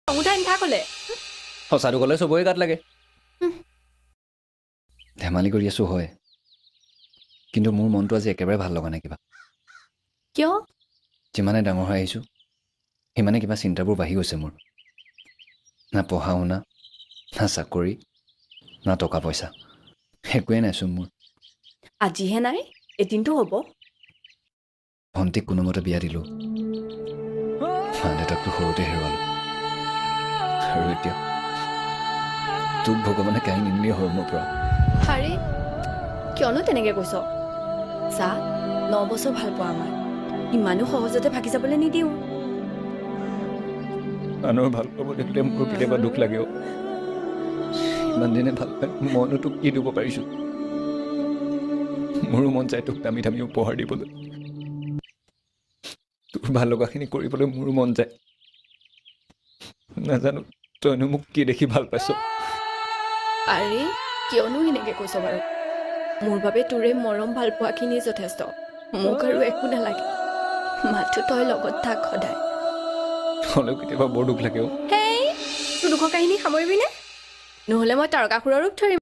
খং নাথাকলে সঁচাটো ক'লে চবৰে গাত লাগে ধেমালি কৰি আছো হয় কিন্তু মোৰ মনটো আজি একেবাৰে ভাল লগা নাই কিবা কিয় যিমানে ডাঙৰ হৈ আহিছোঁ সিমানে কিবা চিন্তাবোৰ বাঢ়ি গৈছে মোৰ না পঢ়া শুনা না চাকৰি না টকা পইচা একোৱেই নাইচোন মোৰ আজিহে নাই এদিনটো হ'ব ভণ্টিক কোনোমতে বিয়া দিলোঁ মা দেউতাকটো সৰুতে হেৰুৱালোঁ আৰু এতিয়া তোক ভগৱানে কাহি নিনিলেই হ'ল মোৰ পৰা আৰে কিয়নো তেনেকে কৈছ চা 9 বছৰ ভাল পোৱা আমাৰ ইমানো সহজতে ভাগি যাবলৈ নিদিওঁ মানুহৰ ভাল পাব দেখিলে মোৰ কেতিয়াবা দুখ লাগেও ইমান দিনে ভাল পাই মইনো তোক কি দিব পাৰিছোঁ মোৰো মন যায় তোক দামী দামী উপহাৰ দিবলৈ তোৰ ভাল লগাখিনি কৰিবলৈ মোৰো মন যায় নাজানো তইনো মোক কি দেখি ভাল পাইছ আৰে কিয়নো সেনেকে কৈছ বাৰু মোৰ বাবে তোৰে মৰম ভাল পোৱাখিনি যথেষ্ট মোক আৰু একো নালাগে মাথো তই লগত থাক সদায় হ'লেও কেতিয়াবা বৰ দুখ লাগেও হেই তোৰ দুখৰ কাহিনী সামৰিবিনে নহ'লে মই তাৰকাসুৰৰ ৰূপ ধৰিম